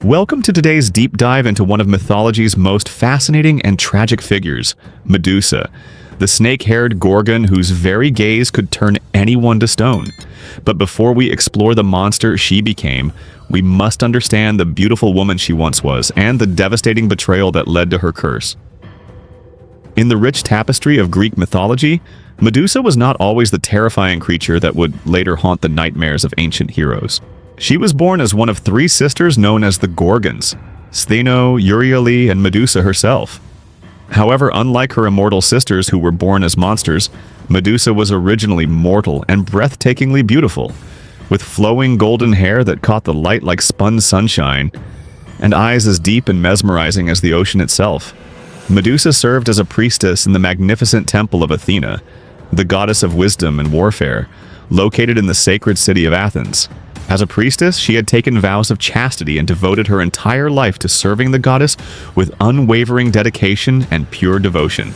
Welcome to today's deep dive into one of mythology's most fascinating and tragic figures, Medusa, the snake-haired gorgon whose very gaze could turn anyone to stone. But before we explore the monster she became, we must understand the beautiful woman she once was and the devastating betrayal that led to her curse. In the rich tapestry of Greek mythology, Medusa was not always the terrifying creature that would later haunt the nightmares of ancient heroes. She was born as one of three sisters known as the Gorgons, Stheno, Euryale, and Medusa herself. However, unlike her immortal sisters who were born as monsters, Medusa was originally mortal and breathtakingly beautiful, with flowing golden hair that caught the light like spun sunshine, and eyes as deep and mesmerizing as the ocean itself. Medusa served as a priestess in the magnificent temple of Athena, the goddess of wisdom and warfare, located in the sacred city of Athens. As a priestess, she had taken vows of chastity and devoted her entire life to serving the goddess with unwavering dedication and pure devotion.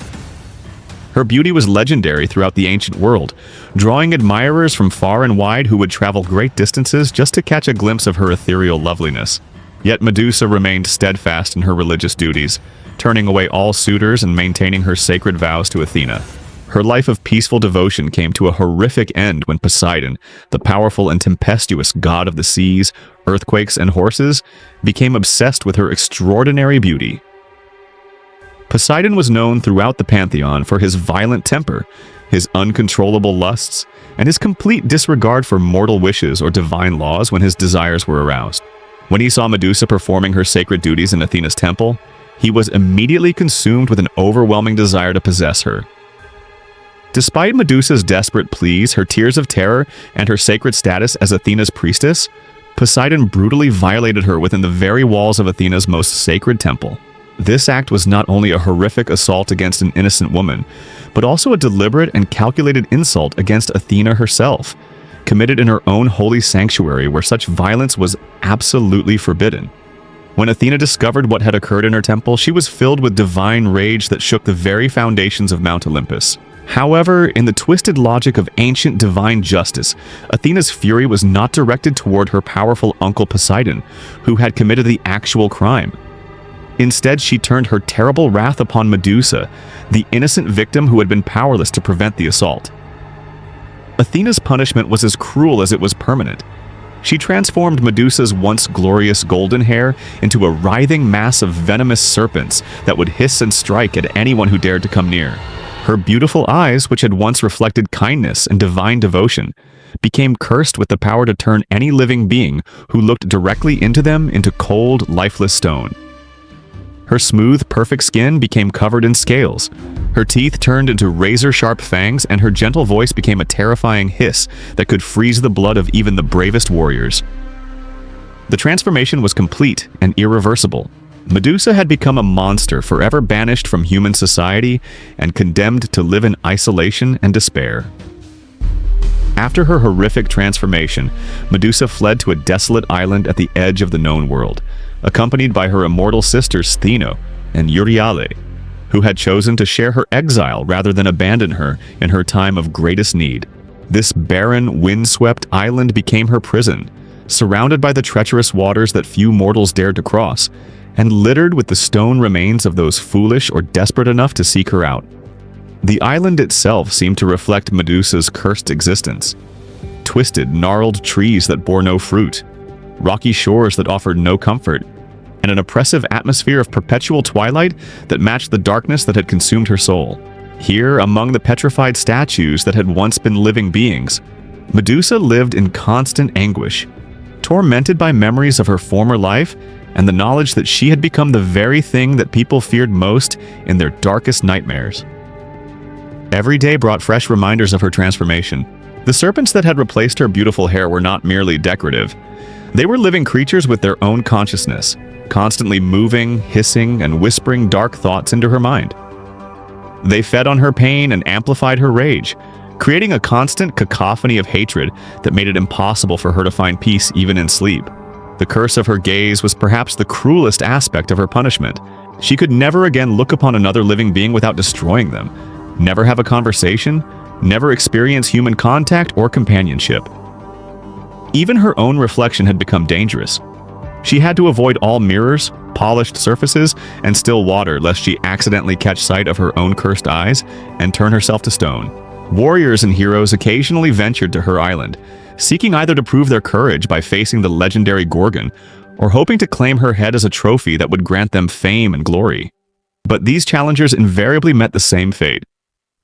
Her beauty was legendary throughout the ancient world, drawing admirers from far and wide who would travel great distances just to catch a glimpse of her ethereal loveliness. Yet Medusa remained steadfast in her religious duties, turning away all suitors and maintaining her sacred vows to Athena. Her life of peaceful devotion came to a horrific end when Poseidon, the powerful and tempestuous god of the seas, earthquakes, and horses, became obsessed with her extraordinary beauty. Poseidon was known throughout the pantheon for his violent temper, his uncontrollable lusts, and his complete disregard for mortal wishes or divine laws when his desires were aroused. When he saw Medusa performing her sacred duties in Athena's temple, he was immediately consumed with an overwhelming desire to possess her. Despite Medusa's desperate pleas, her tears of terror, and her sacred status as Athena's priestess, Poseidon brutally violated her within the very walls of Athena's most sacred temple. This act was not only a horrific assault against an innocent woman, but also a deliberate and calculated insult against Athena herself, committed in her own holy sanctuary where such violence was absolutely forbidden. When Athena discovered what had occurred in her temple, she was filled with divine rage that shook the very foundations of Mount Olympus. However, in the twisted logic of ancient divine justice, Athena's fury was not directed toward her powerful uncle Poseidon, who had committed the actual crime. Instead, she turned her terrible wrath upon Medusa, the innocent victim who had been powerless to prevent the assault. Athena's punishment was as cruel as it was permanent. She transformed Medusa's once glorious golden hair into a writhing mass of venomous serpents that would hiss and strike at anyone who dared to come near. Her beautiful eyes, which had once reflected kindness and divine devotion, became cursed with the power to turn any living being who looked directly into them into cold, lifeless stone. Her smooth, perfect skin became covered in scales. Her teeth turned into razor-sharp fangs, and her gentle voice became a terrifying hiss that could freeze the blood of even the bravest warriors. The transformation was complete and irreversible. Medusa had become a monster forever banished from human society and condemned to live in isolation and despair. After her horrific transformation, Medusa fled to a desolate island at the edge of the known world, accompanied by her immortal sisters Stheno and Euryale, who had chosen to share her exile rather than abandon her in her time of greatest need. This barren, windswept island became her prison, surrounded by the treacherous waters that few mortals dared to cross, and littered with the stone remains of those foolish or desperate enough to seek her out. The island itself seemed to reflect Medusa's cursed existence. Twisted, gnarled trees that bore no fruit, rocky shores that offered no comfort, and an oppressive atmosphere of perpetual twilight that matched the darkness that had consumed her soul. Here, among the petrified statues that had once been living beings, Medusa lived in constant anguish, tormented by memories of her former life and the knowledge that she had become the very thing that people feared most in their darkest nightmares. Every day brought fresh reminders of her transformation. The serpents that had replaced her beautiful hair were not merely decorative. They were living creatures with their own consciousness, constantly moving, hissing, and whispering dark thoughts into her mind. They fed on her pain and amplified her rage, creating a constant cacophony of hatred that made it impossible for her to find peace even in sleep. The curse of her gaze was perhaps the cruelest aspect of her punishment. She could never again look upon another living being without destroying them, never have a conversation, never experience human contact or companionship. Even her own reflection had become dangerous. She had to avoid all mirrors, polished surfaces, and still water lest she accidentally catch sight of her own cursed eyes and turn herself to stone. Warriors and heroes occasionally ventured to her island, seeking either to prove their courage by facing the legendary Gorgon, or hoping to claim her head as a trophy that would grant them fame and glory. But these challengers invariably met the same fate.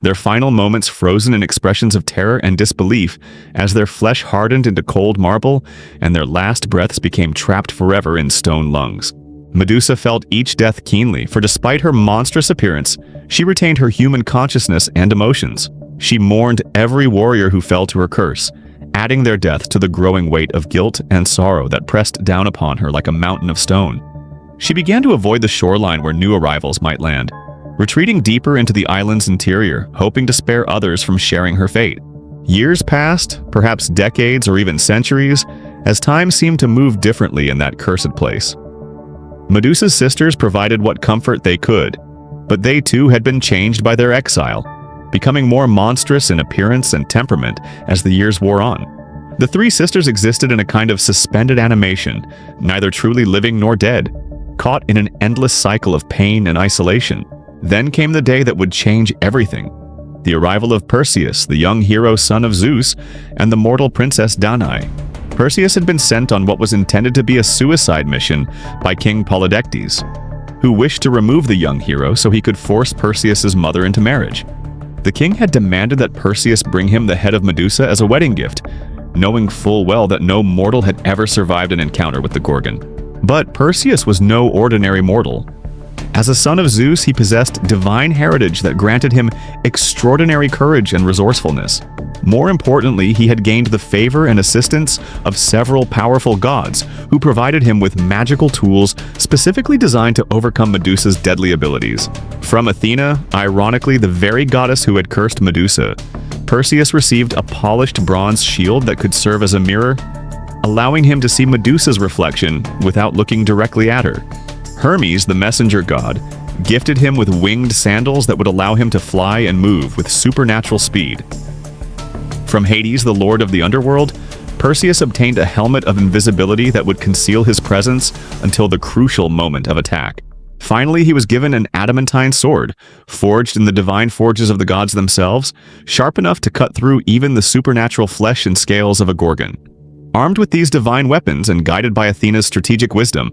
Their final moments frozen in expressions of terror and disbelief as their flesh hardened into cold marble and their last breaths became trapped forever in stone lungs. Medusa felt each death keenly, for despite her monstrous appearance, she retained her human consciousness and emotions. She mourned every warrior who fell to her curse, adding their death to the growing weight of guilt and sorrow that pressed down upon her like a mountain of stone. She began to avoid the shoreline where new arrivals might land, retreating deeper into the island's interior, hoping to spare others from sharing her fate. Years passed, perhaps decades or even centuries, as time seemed to move differently in that cursed place. Medusa's sisters provided what comfort they could, but they too had been changed by their exile, becoming more monstrous in appearance and temperament as the years wore on. The three sisters existed in a kind of suspended animation, neither truly living nor dead, caught in an endless cycle of pain and isolation. Then came the day that would change everything. The arrival of Perseus, the young hero son of Zeus, and the mortal princess Danae. Perseus had been sent on what was intended to be a suicide mission by King Polydectes, who wished to remove the young hero so he could force Perseus's mother into marriage. The king had demanded that Perseus bring him the head of Medusa as a wedding gift, knowing full well that no mortal had ever survived an encounter with the Gorgon. But Perseus was no ordinary mortal. As a son of Zeus, he possessed divine heritage that granted him extraordinary courage and resourcefulness. More importantly, he had gained the favor and assistance of several powerful gods who provided him with magical tools specifically designed to overcome Medusa's deadly abilities. From Athena, ironically the very goddess who had cursed Medusa, Perseus received a polished bronze shield that could serve as a mirror, allowing him to see Medusa's reflection without looking directly at her. Hermes, the messenger god, gifted him with winged sandals that would allow him to fly and move with supernatural speed. From Hades, the lord of the underworld, Perseus obtained a helmet of invisibility that would conceal his presence until the crucial moment of attack. Finally, he was given an adamantine sword, forged in the divine forges of the gods themselves, sharp enough to cut through even the supernatural flesh and scales of a Gorgon. Armed with these divine weapons and guided by Athena's strategic wisdom,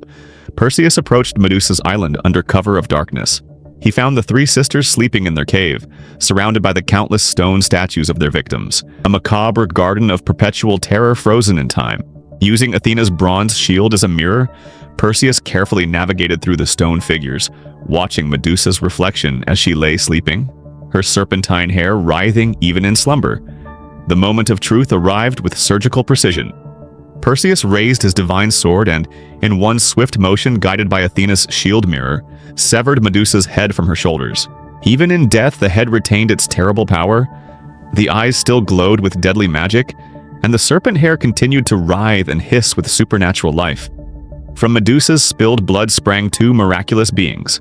Perseus approached Medusa's island under cover of darkness. He found the three sisters sleeping in their cave, surrounded by the countless stone statues of their victims, a macabre garden of perpetual terror frozen in time. Using Athena's bronze shield as a mirror, Perseus carefully navigated through the stone figures, watching Medusa's reflection as she lay sleeping, her serpentine hair writhing even in slumber. The moment of truth arrived with surgical precision. Perseus raised his divine sword and, in one swift motion guided by Athena's shield mirror, severed Medusa's head from her shoulders. Even in death, the head retained its terrible power. The eyes still glowed with deadly magic, and the serpent hair continued to writhe and hiss with supernatural life. From Medusa's spilled blood sprang two miraculous beings: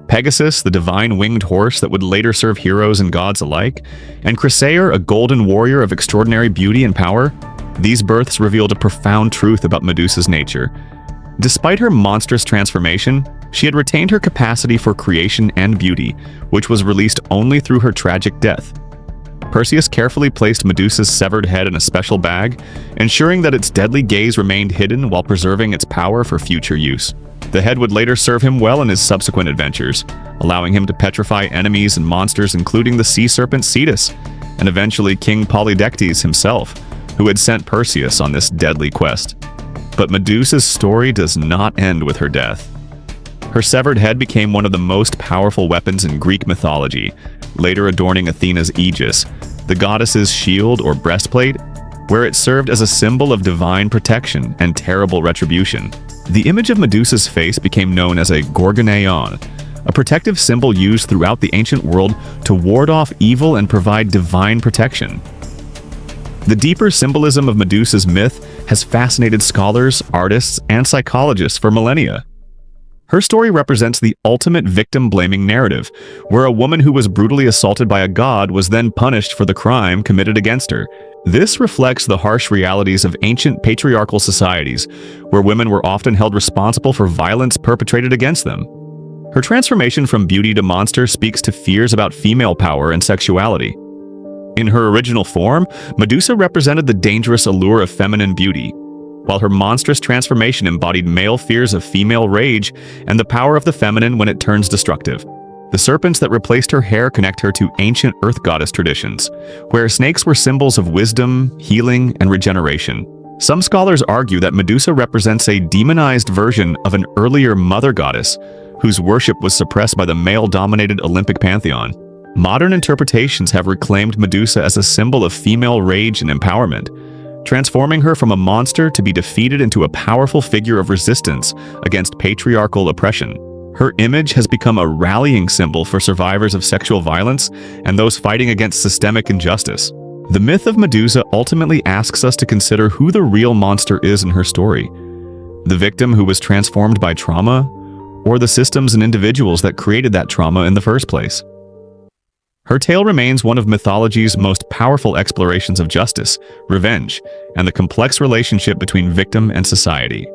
Pegasus, the divine winged horse that would later serve heroes and gods alike, and Chrysaor, a golden warrior of extraordinary beauty and power. These births revealed a profound truth about Medusa's nature. Despite her monstrous transformation, she had retained her capacity for creation and beauty, which was released only through her tragic death. Perseus carefully placed Medusa's severed head in a special bag, ensuring that its deadly gaze remained hidden while preserving its power for future use. The head would later serve him well in his subsequent adventures, allowing him to petrify enemies and monsters including the sea serpent Cetus, and eventually King Polydectes himself, who had sent Perseus on this deadly quest. But Medusa's story does not end with her death. Her severed head became one of the most powerful weapons in Greek mythology, later adorning Athena's aegis, the goddess's shield or breastplate, where it served as a symbol of divine protection and terrible retribution. The image of Medusa's face became known as a gorgoneion, a protective symbol used throughout the ancient world to ward off evil and provide divine protection. The deeper symbolism of Medusa's myth has fascinated scholars, artists, and psychologists for millennia. Her story represents the ultimate victim-blaming narrative, where a woman who was brutally assaulted by a god was then punished for the crime committed against her. This reflects the harsh realities of ancient patriarchal societies, where women were often held responsible for violence perpetrated against them. Her transformation from beauty to monster speaks to fears about female power and sexuality. In her original form, Medusa represented the dangerous allure of feminine beauty, while her monstrous transformation embodied male fears of female rage and the power of the feminine when it turns destructive. The serpents that replaced her hair connect her to ancient earth goddess traditions, where snakes were symbols of wisdom, healing, and regeneration. Some scholars argue that Medusa represents a demonized version of an earlier mother goddess, whose worship was suppressed by the male-dominated Olympic pantheon. Modern interpretations have reclaimed Medusa as a symbol of female rage and empowerment, transforming her from a monster to be defeated into a powerful figure of resistance against patriarchal oppression. Her image has become a rallying symbol for survivors of sexual violence and those fighting against systemic injustice. The myth of Medusa ultimately asks us to consider who the real monster is in her story: the victim who was transformed by trauma, or the systems and individuals that created that trauma in the first place. Her tale remains one of mythology's most powerful explorations of justice, revenge, and the complex relationship between victim and society.